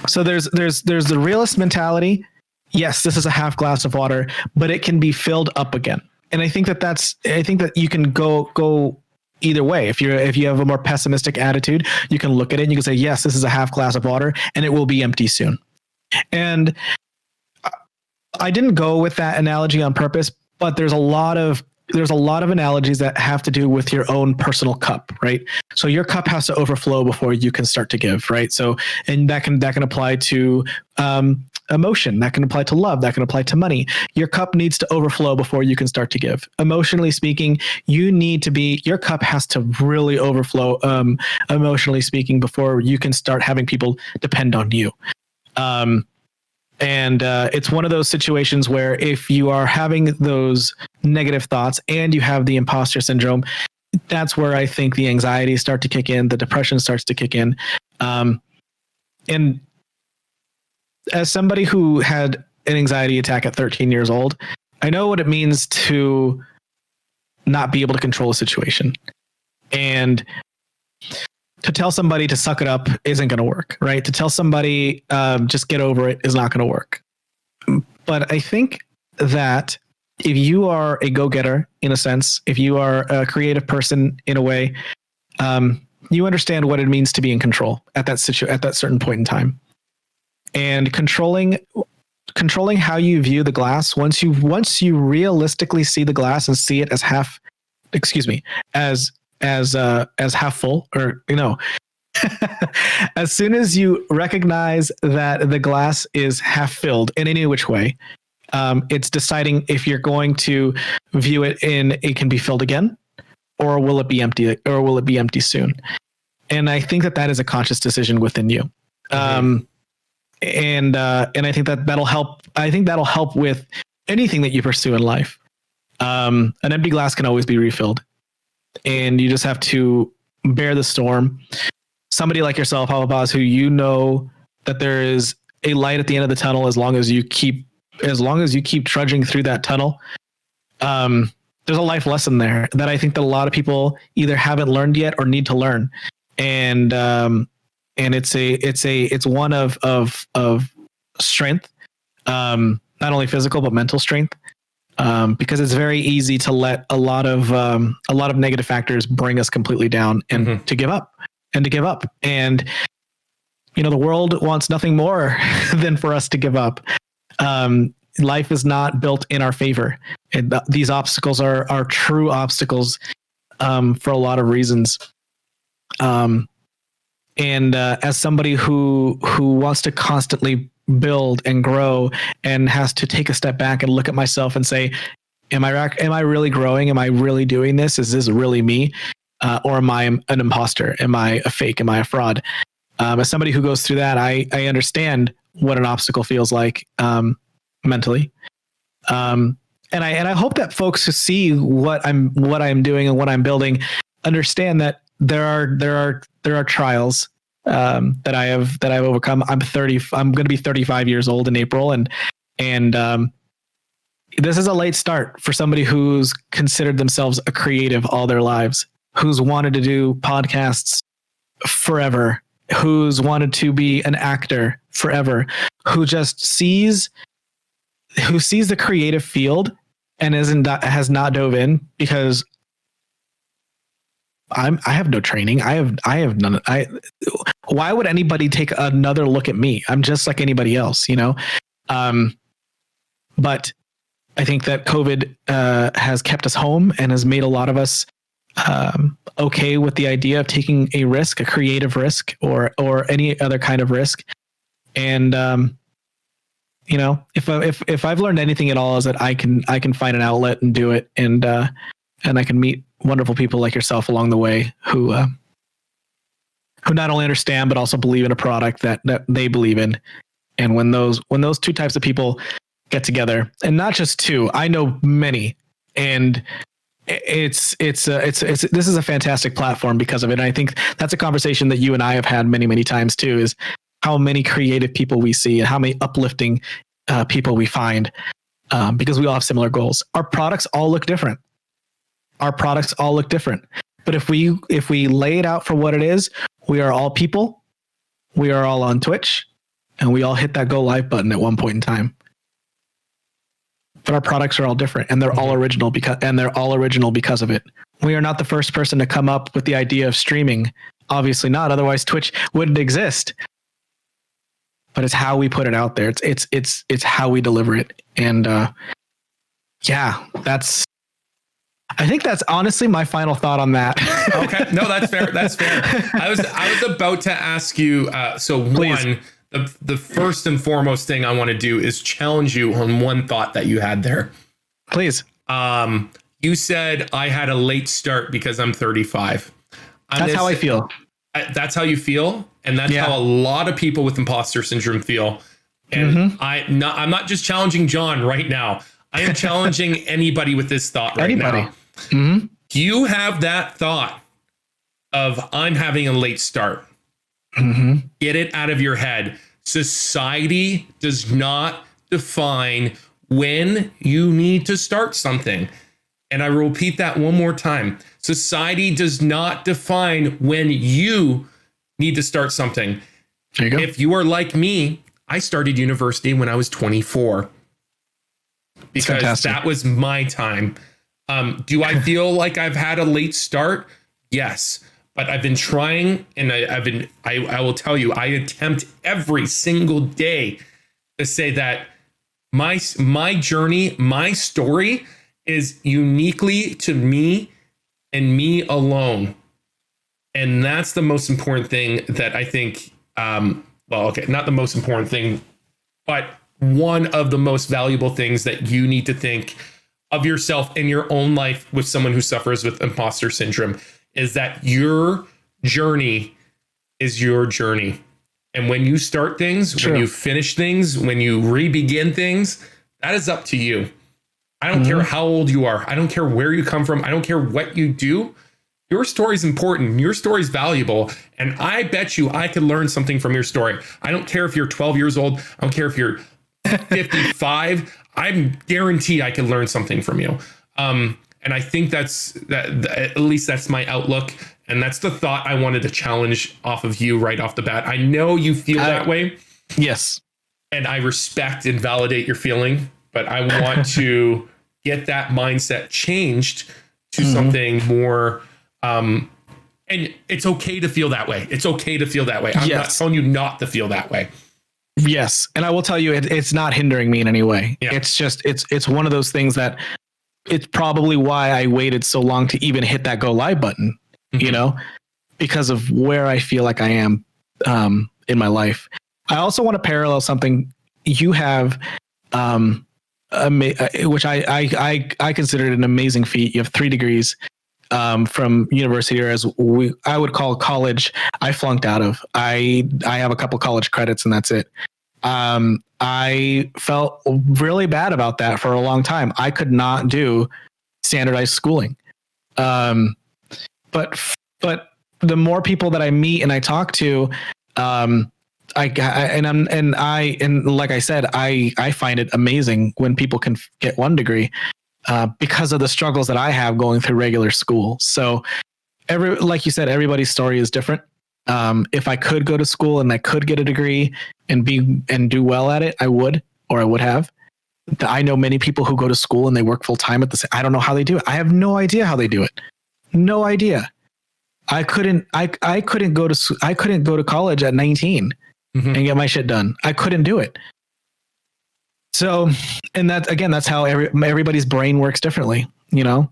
So there's the realist mentality. Yes, this is a half glass of water, but it can be filled up again. And I think that you can go either way. If you have a more pessimistic attitude, you can look at it and you can say, yes, this is a half glass of water and it will be empty soon. And I didn't go with that analogy on purpose, but there's a lot of analogies that have to do with your own personal cup, right? So your cup has to overflow before you can start to give, right? So, and that can apply to emotion, that can apply to love, that can apply to money. Your cup needs to overflow before you can start to give. Emotionally speaking, your cup has to really overflow, emotionally speaking, before you can start having people depend on you. And it's one of those situations where if you are having those negative thoughts and you have the imposter syndrome, that's where I think the anxiety start to kick in, the depression starts to kick in. And as somebody who had an anxiety attack at 13 years old, I know what it means to not be able to control a situation. And to tell somebody to suck it up isn't going to work, right? To tell somebody just get over it is not going to work. But I think that if you are a go-getter in a sense, if you are a creative person in a way, you understand what it means to be in control at that certain point in time, and controlling how you view the glass. Once you realistically see the glass and see it as as half full, or as soon as you recognize that the glass is half filled in any which way, it's deciding if you're going to view it in it can be filled again, or will it be empty soon. And I think that is a conscious decision within you. And I think that'll help. I think that'll help with anything that you pursue in life. An empty glass can always be refilled, and you just have to bear the storm. Somebody like yourself, pappapaws, who that there is a light at the end of the tunnel as long as you keep trudging through that tunnel. There's a life lesson there that I think that a lot of people either haven't learned yet or need to learn. And it's one of strength, not only physical but mental strength, because it's very easy to let a lot of negative factors bring us completely down and to give up. And the world wants nothing more than for us to give up. Life is not built in our favor. These obstacles are true obstacles for a lot of reasons. As somebody who wants to constantly build and grow and has to take a step back and look at myself and say, am I really growing? Am I really doing this? Is this really me? Or am I an imposter? Am I a fake? Am I a fraud? As somebody who goes through that, I understand what an obstacle feels like mentally. And I hope that folks who see what I'm doing and what I'm building understand that there are trials that I've overcome. I'm going to be 35 years old in April, and this is a late start for somebody who's considered themselves a creative all their lives, who's wanted to do podcasts forever, who's wanted to be an actor forever, who sees the creative field and has not dove in because I have no training. I have none. Why would anybody take another look at me? I'm just like anybody else, but I think that COVID has kept us home and has made a lot of us okay with the idea of taking a risk, a creative risk, or any other kind of risk. And if I've learned anything at all, is that I can find an outlet and do it, and I can meet wonderful people like yourself along the way who not only understand but also believe in a product that they believe in. And when those two types of people get together, and not just two, I know many, and this is a fantastic platform because of it. And I think that's a conversation that you and I have had many, many times too, is how many creative people we see and how many uplifting people we find, because we all have similar goals. Our products all look different. But if we lay it out for what it is, we are all people. We are all on Twitch, and we all hit that go live button at one point in time. But our products are all different, and they're all original because of it. We are not the first person to come up with the idea of streaming. Obviously not. Otherwise, Twitch wouldn't exist. But it's how we put it out there. It's how we deliver it. And I think that's honestly my final thought on that. Okay, no, that's fair. That's fair. I was about to ask you. Please. One. The first and foremost thing I want to do is challenge you on one thought that you had there. Please. You said I had a late start because I'm 35. That's how I feel. That's how you feel, and that's how a lot of people with imposter syndrome feel. And I'm not just challenging John right now. I am challenging anybody with this thought right now. Mm-hmm. You have that thought of I'm having a late start. Mm-hmm. Get it out of your head. Society does not define when you need to start something. And I will repeat that one more time. Society does not define when you need to start something. There you go. If you are like me, I started university when I was 24. because that was my time. Do I feel like I've had a late start? Yes, but I've been trying, and I will tell you, I attempt every single day to say that my journey, my story is uniquely to me and me alone. And that's the most important thing that I think, not the most important thing, but one of the most valuable things that you need to think of yourself in your own life with someone who suffers with imposter syndrome is that your journey is your journey. And when you start things, when you finish things, when you re-begin things, that is up to you. I don't care how old you are. I don't care where you come from. I don't care what you do. Your story is important. Your story is valuable. And I bet you I could learn something from your story. I don't care if you're 12 years old. I don't care if you're 55. I'm guaranteed I could learn something from you. And I think that's at least that's my outlook. And that's the thought I wanted to challenge off of you right off the bat. I know you feel that way. Yes. And I respect and validate your feeling, but I want to get that mindset changed to something more. And it's okay to feel that way. It's okay to feel that way. I'm not telling you not to feel that way. Yes. And I will tell you, it's not hindering me in any way. Yeah. It's just, it's one of those things that it's probably why I waited so long to even hit that go live button, you know, because of where I feel like I am, in my life. I also want to parallel something you have, which I considered an amazing feat. You have 3 degrees, from university, or as I would call college. I flunked out of. I have a couple college credits and that's it. I felt really bad about that for a long time. I could not do standardized schooling. But the more people that I meet and I talk to, like I said, I find it amazing when people can get 1 degree, because of the struggles that I have going through regular school. So like you said, everybody's story is different. If I could go to school and I could get a degree and do well at it, I would, or I would have. I know many people who go to school and they work full time at the same. I don't know how they do it. I have no idea how they do it. No idea. I couldn't go to college at 19 and get my shit done. I couldn't do it. So, and that's how everybody's brain works differently, you know?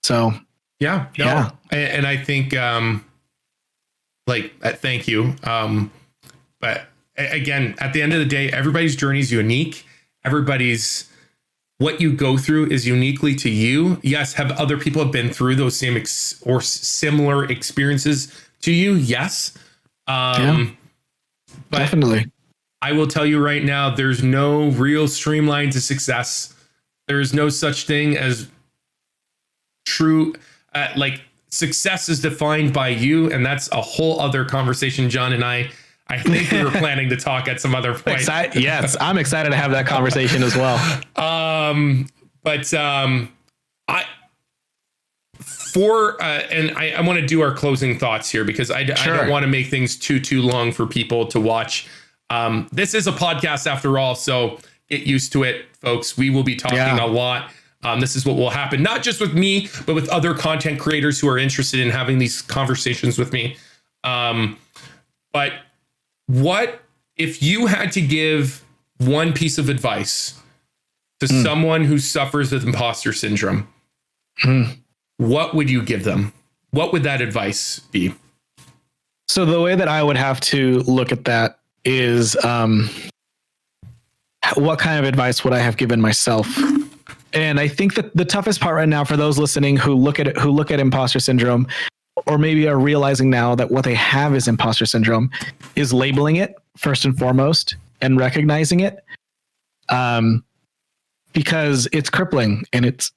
So yeah. And I think, thank you. But again, at the end of the day, everybody's journey is unique. What you go through is uniquely to you. Yes. Have other people have been through those same or similar experiences to you? Yes. But definitely. I will tell you right now, there's no real streamline to success. There is no such thing as true, success is defined by you. And that's a whole other conversation. John and I think we were planning to talk at some other point. Yes, I'm excited to have that conversation as well. I want to do our closing thoughts here because I don't want to make things too long for people to watch. This is a podcast after all, so get used to it, folks. We will be talking a lot. This is what will happen, not just with me, but with other content creators who are interested in having these conversations with me. But what if you had to give one piece of advice to someone who suffers with imposter syndrome? What would you give them? What would that advice be? So the way that I would have to look at that is, what kind of advice would I have given myself? And I think that the toughest part right now for those listening who look at imposter syndrome, or maybe are realizing now that what they have is imposter syndrome, is labeling it first and foremost and recognizing it, because it's crippling and it's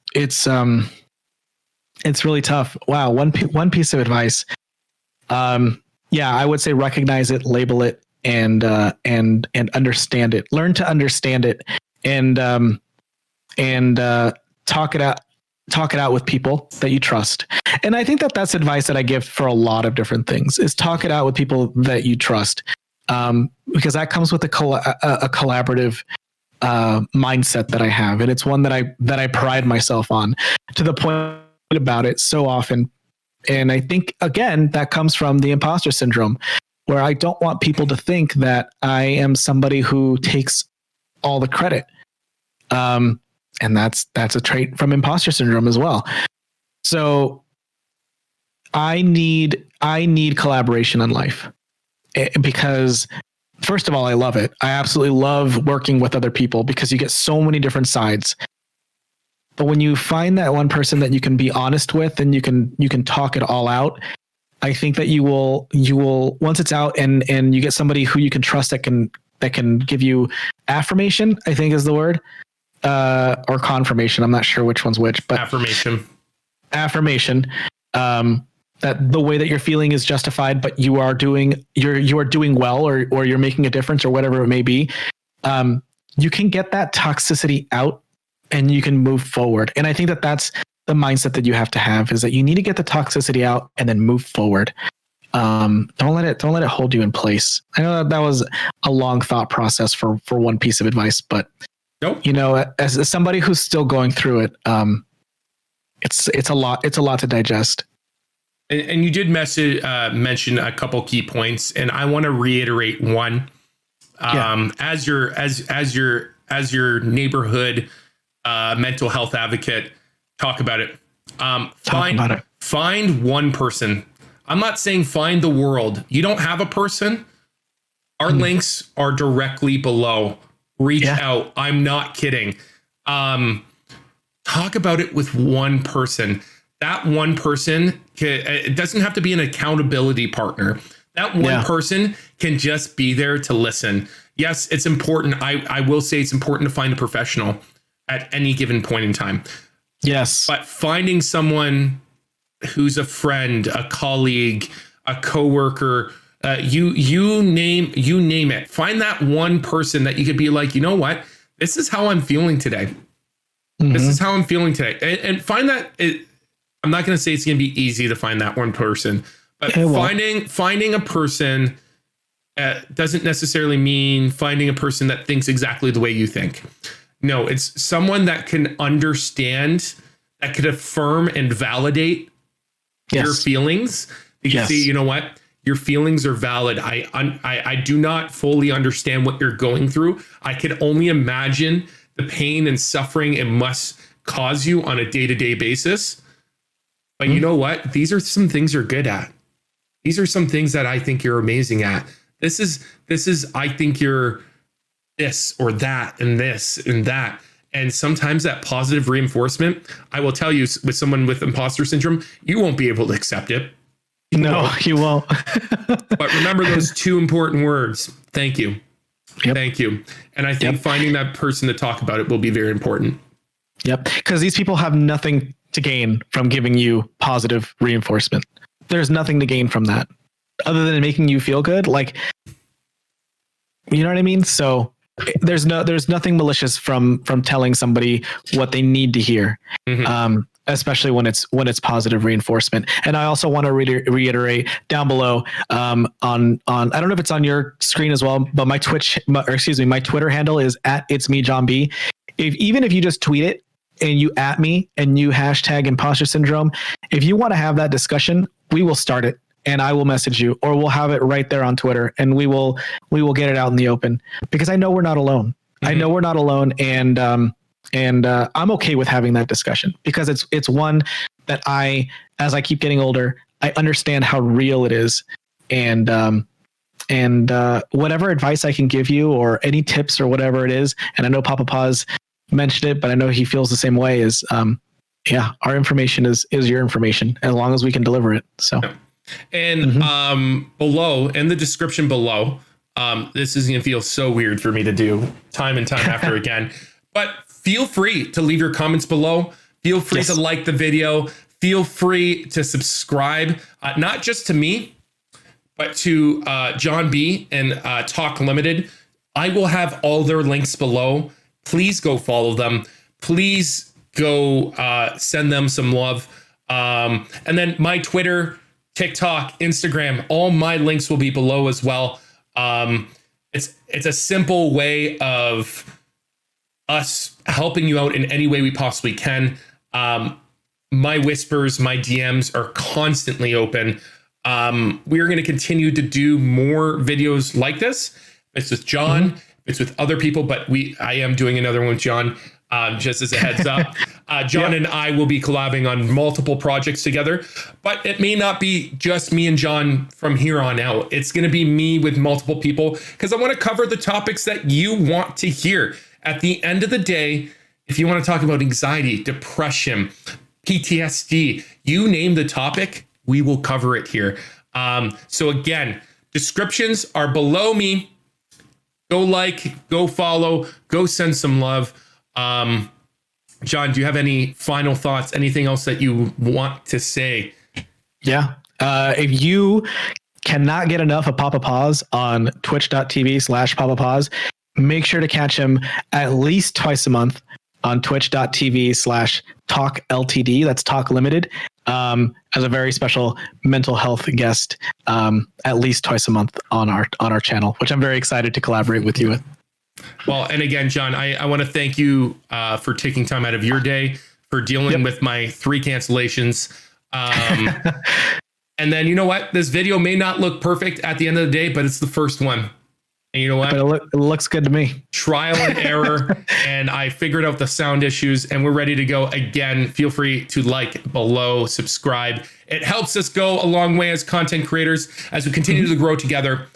really tough. Wow. One piece of advice. I would say recognize it, label it, and understand it. Learn to understand it, and talk it out with people that you trust. And I think that that's advice that I give for a lot of different things, is talk it out with people that you trust, because that comes with a collaborative mindset that I have, and it's one that I pride myself on to the point about it so often. And I think again that comes from the imposter syndrome, where I don't want people to think that I am somebody who takes all the credit. And that's a trait from imposter syndrome as well. So I need collaboration in life, because first of all, I love it. I absolutely love working with other people because you get so many different sides. But when you find that one person that you can be honest with and you can talk it all out, I think that you will once it's out and you get somebody who you can trust that can give you affirmation, I think is the word, or confirmation. I'm not sure which one's which, but affirmation. That the way that you're feeling is justified, but you are doing well, or you're making a difference, or whatever it may be. You can get that toxicity out and you can move forward. And I think that that's the mindset that you have to have, is that you need to get the toxicity out and then move forward. Don't let it hold you in place. I know that was a long thought process for one piece of advice, but nope. As somebody who's still going through it, it's a lot to digest. And you did mention a couple key points, and I want to reiterate one. As your neighborhood mental health advocate, talk about it. Find one person. I'm not saying find the world. You don't have a person. Our links are directly below. Reach out. I'm not kidding. Talk about it with one person. That one person, it doesn't have to be an accountability partner. That one person can just be there to listen. Yes, it's important. I will say it's important to find a professional at any given point in time. Yes. But finding someone who's a friend, a colleague, a coworker, you name it. Find that one person that you could be like, you know what? This is how I'm feeling today. Mm-hmm. This is how I'm feeling today. And find that I'm not going to say it's going to be easy to find that one person, but finding a person doesn't necessarily mean finding a person that thinks exactly the way you think. No, it's someone that can understand, that could affirm and validate your feelings. Because see, you know what? Your feelings are valid. I do not fully understand what you're going through. I can only imagine the pain and suffering it must cause you on a day-to-day basis. But you know what? These are some things you're good at. These are some things that I think you're amazing at. This is I think you're this or that and this and that. And sometimes that positive reinforcement, I will tell you, with someone with imposter syndrome, you won't be able to accept it. No, you won't. But remember those two important words. Thank you. Yep. Thank you. And I think finding that person to talk about it will be very important. Yep. Because these people have nothing to gain from giving you positive reinforcement. There's nothing to gain from that other than making you feel good. Like, you know what I mean? So there's nothing malicious from telling somebody what they need to hear. Mm-hmm. Especially when it's positive reinforcement. And I also want to reiterate down below on I don't know if it's on your screen as well, but my Twitter handle is @It'sMeJonB. Even if you just tweet it and you @me and you hashtag imposter syndrome, if you want to have that discussion, we will start it and I will message you, or we'll have it right there on Twitter and we will get it out in the open, because I know we're not alone. Mm-hmm. I know we're not alone. And I'm okay with having that discussion, because it's one that as I keep getting older, I understand how real it is. And whatever advice I can give you, or any tips or whatever it is, and I know Pappapaws mentioned it, but I know he feels the same way, is our information is your information, as long as we can deliver it. So, and below, in the description below, this is going to feel so weird for me to do time and time after again, but feel free to leave your comments below. Feel free to like the video. Feel free to subscribe, not just to me, but to JonB and Talk Limited. I will have all their links below. Please go follow them. Please go send them some love. And then my Twitter, TikTok, Instagram, all my links will be below as well. It's a simple way of us helping you out in any way we possibly can. My whispers, my DMs are constantly open. We are going to continue to do more videos like this. It's with John, it's with other people, but I am doing another one with John, just as a heads up. John and I will be collabing on multiple projects together, but it may not be just me and John from here on out. It's going to be me with multiple people because I want to cover the topics that you want to hear. At the end of the day, if you want to talk about anxiety, depression, PTSD, you name the topic, we will cover it here. So again, descriptions are below me. Go like, go follow, go send some love. John, do you have any final thoughts? Anything else that you want to say? Yeah. If you cannot get enough of pappapaws on twitch.tv/pappapaws, make sure to catch him at least twice a month on twitch.tv/talkltd. That's Talk Limited. As a very special mental health guest, at least twice a month on our channel, which I'm very excited to collaborate with you with. Well, and again, John, I want to thank you for taking time out of your day for dealing with my 3 cancellations. And then you know what? This video may not look perfect at the end of the day, but it's the first one. And you know what? But it looks good to me. Trial and error. And I figured out the sound issues and we're ready to go again. Feel free to like below, subscribe. It helps us go a long way as content creators as we continue to grow together.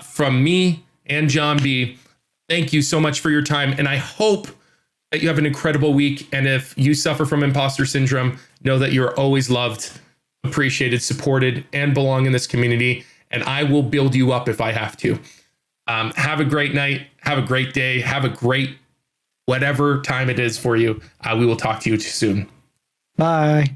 From me and JonB, thank you so much for your time. And I hope that you have an incredible week. And if you suffer from imposter syndrome, know that you're always loved, appreciated, supported, and belong in this community. And I will build you up if I have to. Have a great night. Have a great day. Have a great whatever time it is for you. We will talk to you soon. Bye.